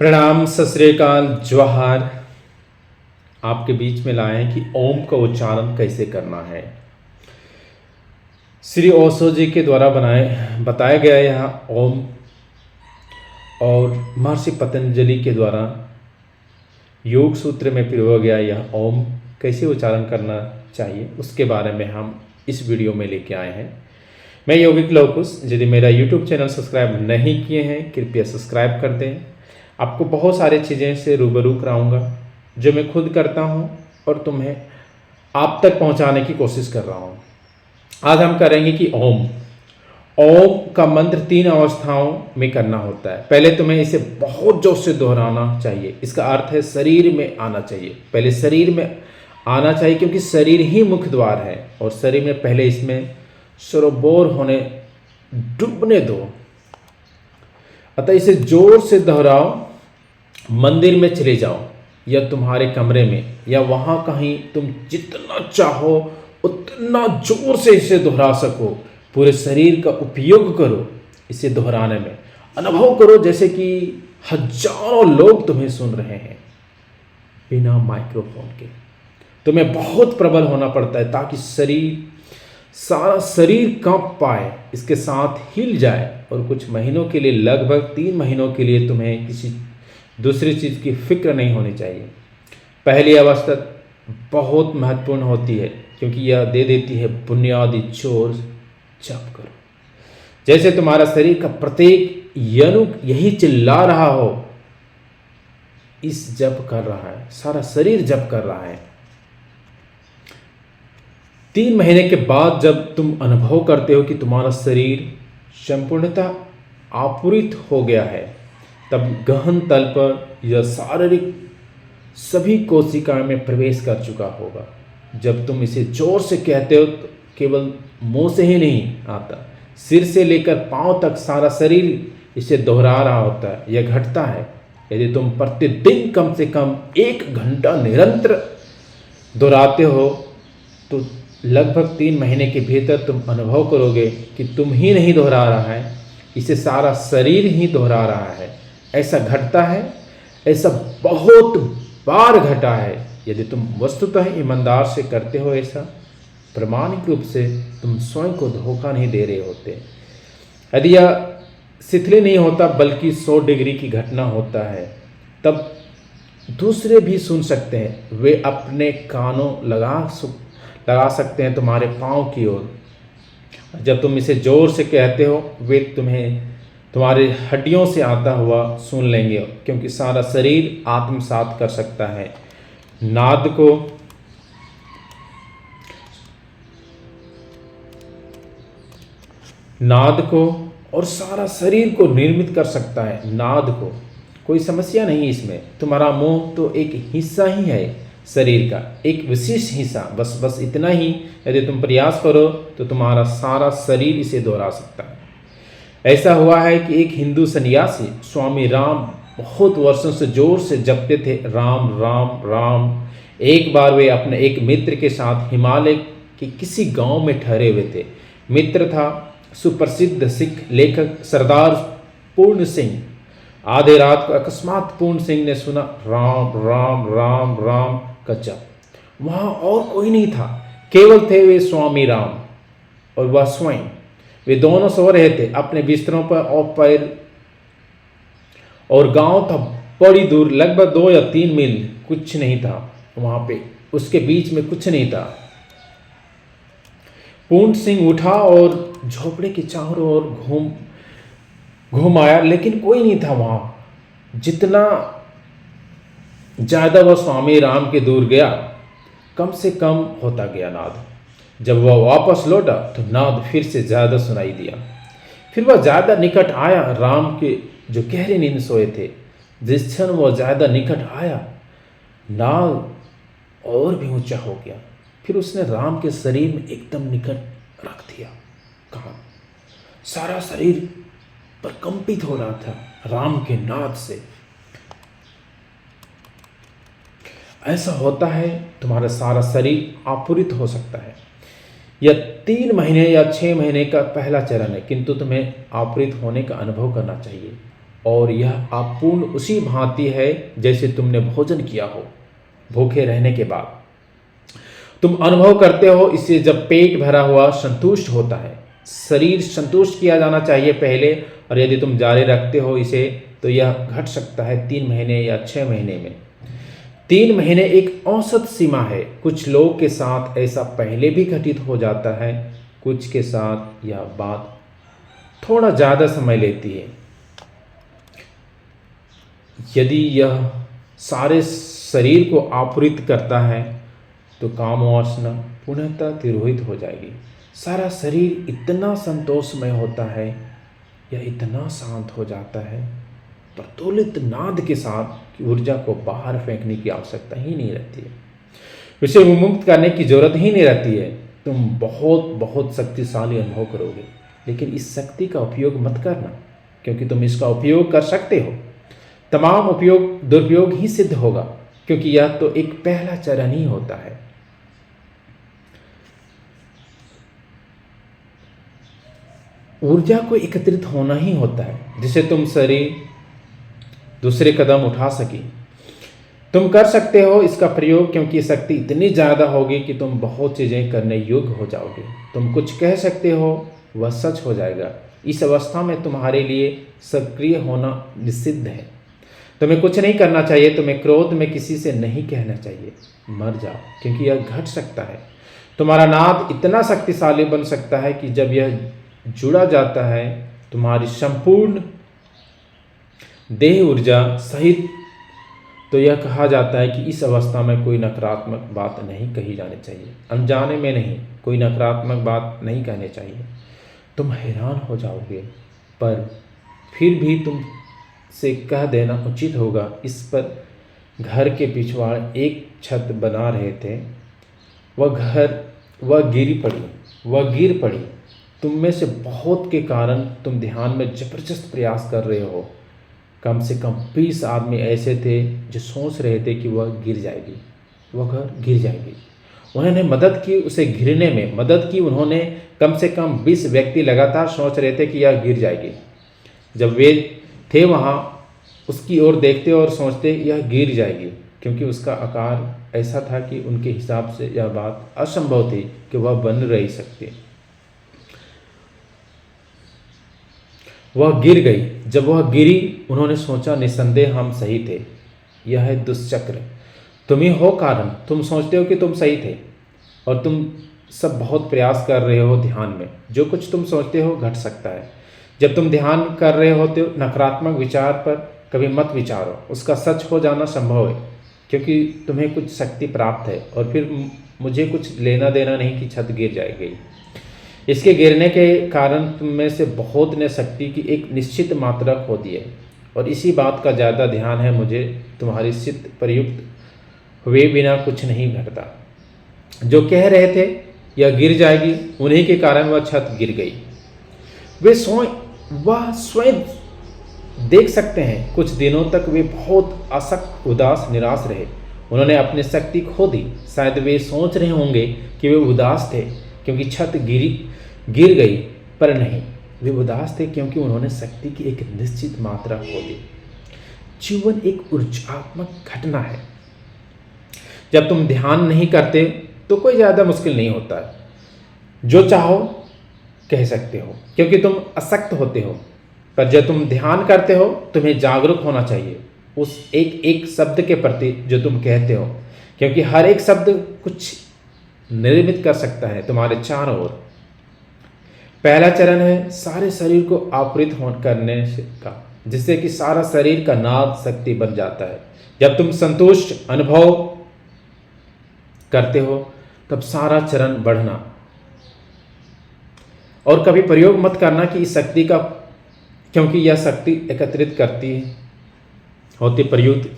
प्रणाम, सत श्री अकाल, जोहार। आपके बीच में लाए हैं कि ओम का उच्चारण कैसे करना है। श्री ओशो जी के द्वारा बताया गया यह ओम, और महर्षि पतंजलि के द्वारा योग सूत्र में पिरोया गया यह ओम कैसे उच्चारण करना चाहिए, उसके बारे में हम इस वीडियो में लेके आए हैं। मैं यौगिक लवकुश। यदि मेरा यूट्यूब चैनल सब्सक्राइब नहीं किए हैं, कृपया सब्सक्राइब कर दें। आपको बहुत सारी चीज़ें से रूबरू कराऊंगा जो मैं खुद करता हूं और तुम्हें आप तक पहुंचाने की कोशिश कर रहा हूं। आज हम करेंगे कि ओम का मंत्र 3 अवस्थाओं में करना होता है। पहले तुम्हें इसे बहुत जोर से दोहराना चाहिए। इसका अर्थ है शरीर में आना चाहिए। पहले शरीर में आना चाहिए, क्योंकि शरीर ही मुख्य द्वार है और शरीर में पहले इसमें सरोबोर होने डूबने दो। अतः इसे जोर से दोहराओ। मंदिर में चले जाओ या तुम्हारे कमरे में या वहां कहीं, तुम जितना चाहो उतना जोर से इसे दोहरा सको। पूरे शरीर का उपयोग करो इसे दोहराने में। अनुभव करो जैसे कि हजारों लोग तुम्हें सुन रहे हैं बिना माइक्रोफोन के। तुम्हें बहुत प्रबल होना पड़ता है ताकि सारा शरीर कांप पाए, इसके साथ हिल जाए। और कुछ महीनों के लिए, लगभग 3 महीनों के लिए, तुम्हें किसी दूसरी चीज़ की फिक्र नहीं होनी चाहिए। पहली अवस्था बहुत महत्वपूर्ण होती है, क्योंकि यह दे देती है बुनियादी जोर। जप करो जैसे तुम्हारा शरीर का प्रत्येक यनुक यही चिल्ला रहा हो। इस जप कर रहा है, सारा शरीर जप कर रहा है। 3 महीने के बाद जब तुम अनुभव करते हो कि तुम्हारा शरीर संपूर्णतः आपूरित हो गया है, तब गहन तल पर यह शारीरिक सभी कोशिकाएं में प्रवेश कर चुका होगा। जब तुम इसे जोर से कहते हो तो केवल मुंह से ही नहीं आता, सिर से लेकर पांव तक सारा शरीर इसे दोहरा रहा होता है। यह घटता है। यदि तुम प्रतिदिन कम से कम 1 घंटा निरंतर दोहराते हो तो लगभग 3 महीने के भीतर तुम अनुभव करोगे कि तुम ही नहीं दोहरा रहा है, इसे सारा शरीर ही दोहरा रहा है। ऐसा घटता है, ऐसा बहुत बार घटा है। यदि तुम वस्तुतः ईमानदार से करते हो ऐसा, प्रमाणिक रूप से तुम स्वयं को धोखा नहीं दे रहे होते। यदि यह शिथिल नहीं होता बल्कि 100 डिग्री की घटना होता है, तब दूसरे भी सुन सकते हैं। वे अपने कानों लगा सकते हैं तुम्हारे पाँव की ओर। जब तुम इसे जोर से कहते हो, वे तुम्हें तुम्हारे हड्डियों से आता हुआ सुन लेंगे, क्योंकि सारा शरीर आत्मसात कर सकता है नाद को और सारा शरीर को निर्मित कर सकता है। नाद को कोई समस्या नहीं इसमें। तुम्हारा मुंह तो एक हिस्सा ही है शरीर का, एक विशेष हिस्सा, बस इतना ही। यदि तुम प्रयास करो तो तुम्हारा सारा शरीर इसे दोहरा सकता है। ऐसा हुआ है कि एक हिंदू सन्यासी स्वामी राम बहुत वर्षों से जोर से जपते थे, राम राम राम। एक बार वे अपने एक मित्र के साथ हिमालय के किसी गांव में ठहरे हुए थे। मित्र था सुप्रसिद्ध सिख लेखक सरदार पूर्ण सिंह। आधे रात को अकस्मात पूर्ण सिंह ने सुना राम राम राम राम का जप। वहां और कोई नहीं था, केवल थे वे स्वामी राम और वह स्वयं। वे दोनों सो रहे थे अपने बिस्तरों पर और गांव था बड़ी दूर, लगभग 2 या 3 मील। कुछ नहीं था वहां पे, उसके बीच में कुछ नहीं था। पूर्ण सिंह उठा और झोपड़े के चारों ओर घूम आया, लेकिन कोई नहीं था वहां। जितना ज्यादा वह स्वामी राम के दूर गया, कम से कम होता गया नाद। जब वह वापस लौटा तो नाद फिर से ज्यादा सुनाई दिया। फिर वह ज्यादा निकट आया, राम के जो गहरे नींद सोए थे। जिस क्षण वह ज्यादा निकट आया, नाद और भी ऊंचा हो गया। फिर उसने राम के शरीर में एकदम निकट रख दिया। कहा, सारा शरीर प्रकंपित हो रहा था राम के नाद से। ऐसा होता है, तुम्हारा सारा शरीर आपूरित हो सकता है। यह 3 महीने या 6 महीने का पहला चरण है, किंतु तुम्हें आपूरित होने का अनुभव करना चाहिए। और यह अपूर्ण उसी भांति है जैसे तुमने भोजन किया हो भूखे रहने के बाद। तुम अनुभव करते हो इससे जब पेट भरा हुआ संतुष्ट होता है। शरीर संतुष्ट किया जाना चाहिए पहले, और यदि तुम जारी रखते हो इसे तो यह घट सकता है 3 महीने या 6 महीने में। 3 महीने एक औसत सीमा है। कुछ लोग के साथ ऐसा पहले भी घटित हो जाता है, कुछ के साथ यह बात थोड़ा ज़्यादा समय लेती है। यदि यह सारे शरीर को आवृत करता है तो काम वासना पुनः तिरोहित हो जाएगी। सारा शरीर इतना संतोषमय होता है या इतना शांत हो जाता है प्रतोलित नाद के साथ कि ऊर्जा को बाहर फेंकने की आवश्यकता ही नहीं रहती है, उसे विमुक्त करने की जरूरत ही नहीं रहती है। तुम बहुत बहुत शक्तिशाली अनुभव करोगे, लेकिन इस शक्ति का उपयोग मत करना, क्योंकि तुम इसका उपयोग कर सकते हो। तमाम उपयोग दुरुपयोग ही सिद्ध होगा, क्योंकि यह तो एक पहला चरण ही होता है। ऊर्जा को एकत्रित होना ही होता है जिसे तुम शरीर दूसरे कदम उठा सके। तुम कर सकते हो इसका प्रयोग, क्योंकि शक्ति इतनी ज़्यादा होगी कि तुम बहुत चीज़ें करने योग्य हो जाओगे। तुम कुछ कह सकते हो वह सच हो जाएगा। इस अवस्था में तुम्हारे लिए सक्रिय होना निषिद्ध है। तुम्हें कुछ नहीं करना चाहिए। तुम्हें क्रोध में किसी से नहीं कहना चाहिए मर जाओ, क्योंकि यह घट सकता है। तुम्हारा नाद इतना शक्तिशाली बन सकता है कि जब यह जुड़ा जाता है तुम्हारी संपूर्ण देह ऊर्जा सहित, तो यह कहा जाता है कि इस अवस्था में कोई नकारात्मक बात नहीं कही जानी चाहिए। अनजाने में नहीं, कोई नकारात्मक बात नहीं कहनी चाहिए। तुम हैरान हो जाओगे, पर फिर भी तुम से कह देना उचित होगा। इस पर घर के पिछवाड़ एक छत बना रहे थे, वह गिर पड़ी। तुम में से बहुत के कारण तुम ध्यान में जबरदस्त प्रयास कर रहे हो। कम से कम 20 आदमी ऐसे थे जो सोच रहे थे कि वह गिर जाएगी, वह घर गिर जाएगी। उन्होंने मदद की, उसे गिरने में मदद की। उन्होंने कम से कम 20 व्यक्ति लगातार सोच रहे थे कि यह गिर जाएगी। जब वे थे वहाँ, उसकी ओर देखते और सोचते यह गिर जाएगी, क्योंकि उसका आकार ऐसा था कि उनके हिसाब से यह बात असंभव थी कि वह बन रही सकती। वह गिर गई। जब वह गिरी, उन्होंने सोचा निस्संदेह हम सही थे। यह है दुष्चक्र। तुम ही हो कारण। तुम सोचते हो कि तुम सही थे, और तुम सब बहुत प्रयास कर रहे हो ध्यान में। जो कुछ तुम सोचते हो घट सकता है। जब तुम ध्यान कर रहे होते हो, नकारात्मक विचार पर कभी मत विचारो। उसका सच हो जाना संभव है, क्योंकि तुम्हें कुछ शक्ति प्राप्त है, और फिर मुझे कुछ लेना देना नहीं कि छत गिर जाएगी। इसके गिरने के कारण तुम में से बहुत ने शक्ति की एक निश्चित मात्रा खो दी है, और इसी बात का ज़्यादा ध्यान है मुझे। तुम्हारी चित्त प्रयुक्त हुए बिना कुछ नहीं घटता। जो कह रहे थे यह गिर जाएगी, उन्हीं के कारण वह छत गिर गई। वह स्वयं देख सकते हैं। कुछ दिनों तक वे बहुत अशक्त, उदास, निराश रहे। उन्होंने अपनी शक्ति खो दी। शायद वे सोच रहे होंगे कि वे उदास थे क्योंकि छत गिर गई, पर नहीं, वे उदास थे क्योंकि उन्होंने शक्ति की एक निश्चित मात्रा खो दी। जीवन एक ऊर्जात्मक घटना है। जब तुम ध्यान नहीं करते तो कोई ज़्यादा मुश्किल नहीं होता है। जो चाहो कह सकते हो, क्योंकि तुम अशक्त होते हो। पर जब तुम ध्यान करते हो, तुम्हें जागरूक होना चाहिए उस एक एक शब्द के प्रति जो तुम कहते हो, क्योंकि हर एक शब्द कुछ निर्मित कर सकता है तुम्हारे चारों ओर। पहला चरण है सारे शरीर को आवृत करने का, जिससे कि सारा शरीर का नाद शक्ति बन जाता है। जब तुम संतुष्ट अनुभव करते हो, तब सारा चरण बढ़ना, और कभी प्रयोग मत करना कि इस शक्ति का, क्योंकि यह शक्ति एकत्रित करती होती प्रयुक्त।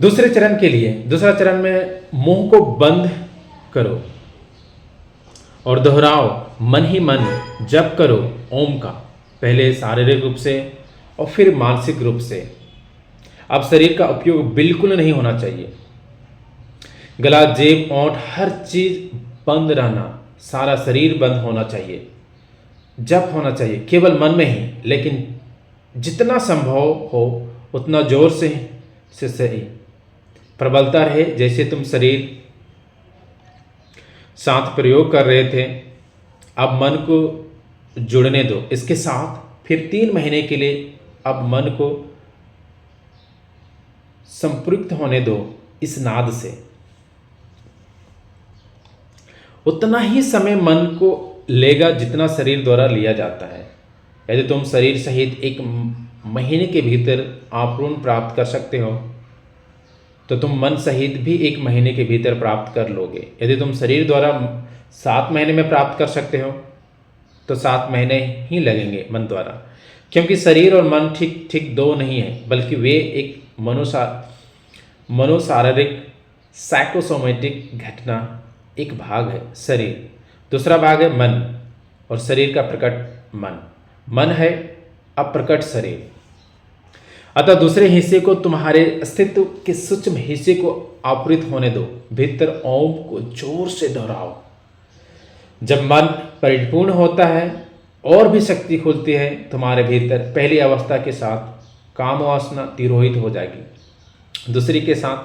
दूसरे चरण के लिए, दूसरा चरण में मुंह को बंद करो और दोहराओ मन ही मन जप करो ओम का, पहले शारीरिक रूप से और फिर मानसिक रूप से। अब शरीर का उपयोग बिल्कुल नहीं होना चाहिए। गला, जेब, ओंठ, हर चीज बंद रहना। सारा शरीर बंद होना चाहिए। जप होना चाहिए केवल मन में ही, लेकिन जितना संभव हो उतना जोर से सही प्रबलता रहे। जैसे तुम शरीर साथ प्रयोग कर रहे थे, अब मन को जुड़ने दो इसके साथ। फिर 3 महीने के लिए अब मन को संपृक्त होने दो इस नाद से। उतना ही समय मन को लेगा जितना शरीर द्वारा लिया जाता है। यदि तुम शरीर सहित 1 महीने के भीतर आपूर्ण प्राप्त कर सकते हो, तो तुम मन सहित भी 1 महीने के भीतर प्राप्त कर लोगे। यदि तुम शरीर द्वारा 7 महीने में प्राप्त कर सकते हो, तो 7 महीने ही लगेंगे मन द्वारा, क्योंकि शरीर और मन ठीक ठीक 2 नहीं है, बल्कि वे एक मनोशारीरिक साइकोसोमेटिक घटना। एक भाग है शरीर, दूसरा भाग है मन, और शरीर का प्रकट मन है अप्रकट शरीर। अतः दूसरे हिस्से को, तुम्हारे अस्तित्व के सूक्ष्म हिस्से को आवृत होने दो। भीतर ओम को जोर से दोहराओ। जब मन परिपूर्ण होता है और भी शक्ति खुलती है तुम्हारे भीतर। पहली अवस्था के साथ काम वासना तिरोहित हो जाएगी, दूसरी के साथ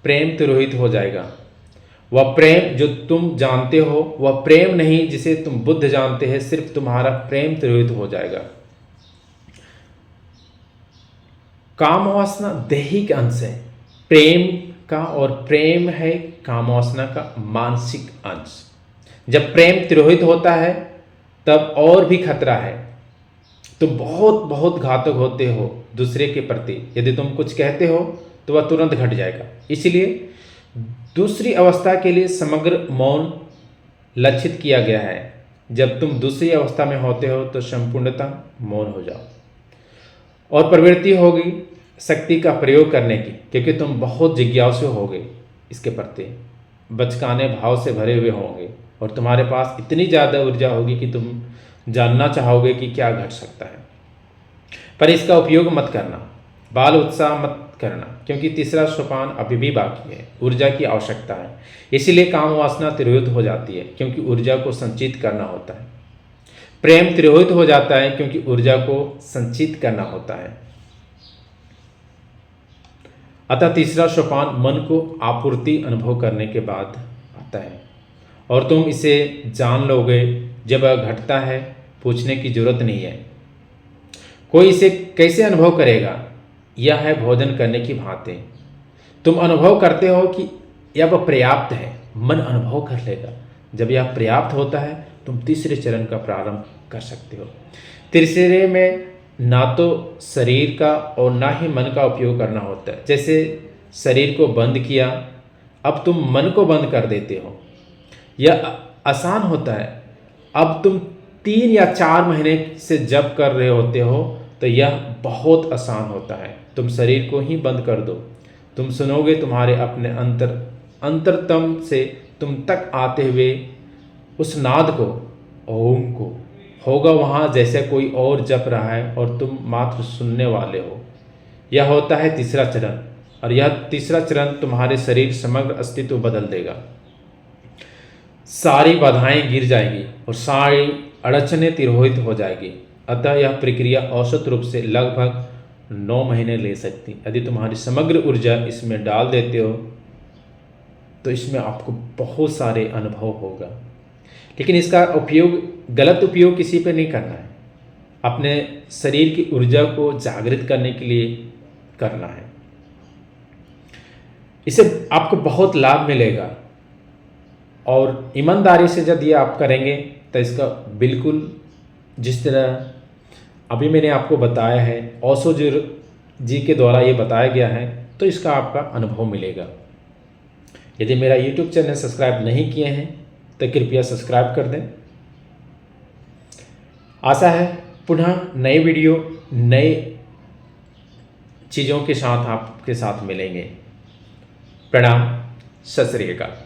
प्रेम तिरोहित हो जाएगा। वह प्रेम जो तुम जानते हो वह प्रेम नहीं जिसे तुम बुद्ध जानते हैं, सिर्फ तुम्हारा प्रेम तिरोहित हो जाएगा। काम वासना दैहिक अंश है प्रेम का, और प्रेम है काम वासना का मानसिक अंश। जब प्रेम तिरोहित होता है तब और भी खतरा है। तुम बहुत बहुत घातक होते हो दूसरे के प्रति। यदि तुम कुछ कहते हो तो वह तुरंत घट जाएगा। इसलिए दूसरी अवस्था के लिए समग्र मौन लक्षित किया गया है। जब तुम दूसरी अवस्था में होते हो तो संपूर्णतः मौन हो जाओ और प्रवृत्ति होगी शक्ति का प्रयोग करने की, क्योंकि तुम बहुत जिज्ञासु होगे इसके प्रति, बचकाने भाव से भरे हुए होंगे, और तुम्हारे पास इतनी ज़्यादा ऊर्जा होगी कि तुम जानना चाहोगे कि क्या घट सकता है। पर इसका उपयोग मत करना, बाल उत्साह मत करना, क्योंकि तीसरा सोपान अभी भी बाकी है। ऊर्जा की आवश्यकता है, इसीलिए काम वासना तिरोहित हो जाती है, क्योंकि ऊर्जा को संचित करना होता है। प्रेम तिरोहित हो जाता है, क्योंकि ऊर्जा को संचित करना होता है। अतः तीसरा सोपान मन को आपूर्ति अनुभव करने के बाद आता है, और तुम इसे जान लोगे जब वह घटता है। पूछने की जरूरत नहीं है कोई इसे कैसे अनुभव करेगा। यह है भोजन करने की भांति। तुम अनुभव करते हो कि यह वह पर्याप्त है, मन अनुभव कर लेगा। जब यह पर्याप्त होता है तुम तीसरे चरण का प्रारंभ कर सकते हो। तीसरे में ना तो शरीर का और ना ही मन का उपयोग करना होता है। जैसे शरीर को बंद किया, अब तुम मन को बंद कर देते हो। यह आसान होता है। अब तुम 3 या 4 महीने से जप कर रहे होते हो तो यह बहुत आसान होता है। तुम शरीर को ही बंद कर दो, तुम सुनोगे तुम्हारे अपने अंतरतम से तुम तक आते हुए उस नाद को, ओम को। होगा वहाँ जैसे कोई और जप रहा है और तुम मात्र सुनने वाले हो। यह होता है तीसरा चरण, और यह तीसरा चरण तुम्हारे शरीर समग्र अस्तित्व बदल देगा। सारी बाधाएं गिर जाएंगी और सारी अड़चनें तिरोहित हो जाएगी। अतः यह प्रक्रिया औसत रूप से लगभग 9 महीने ले सकती। यदि तुम्हारी समग्र ऊर्जा इसमें डाल देते हो तो इसमें आपको बहुत सारे अनुभव होगा, लेकिन इसका उपयोग, गलत उपयोग किसी पे नहीं करना है। अपने शरीर की ऊर्जा को जागृत करने के लिए करना है। इससे आपको बहुत लाभ मिलेगा, और ईमानदारी से जब ये आप करेंगे तो इसका बिल्कुल जिस तरह अभी मैंने आपको बताया है, ओशो जी के द्वारा ये बताया गया है, तो इसका आपका अनुभव मिलेगा। यदि मेरा YouTube चैनल सब्सक्राइब नहीं किए हैं तो कृपया सब्सक्राइब कर दें। आशा है पुनः नए वीडियो, नए चीज़ों के साथ आपके साथ मिलेंगे। प्रणाम, सत श्री अकाल।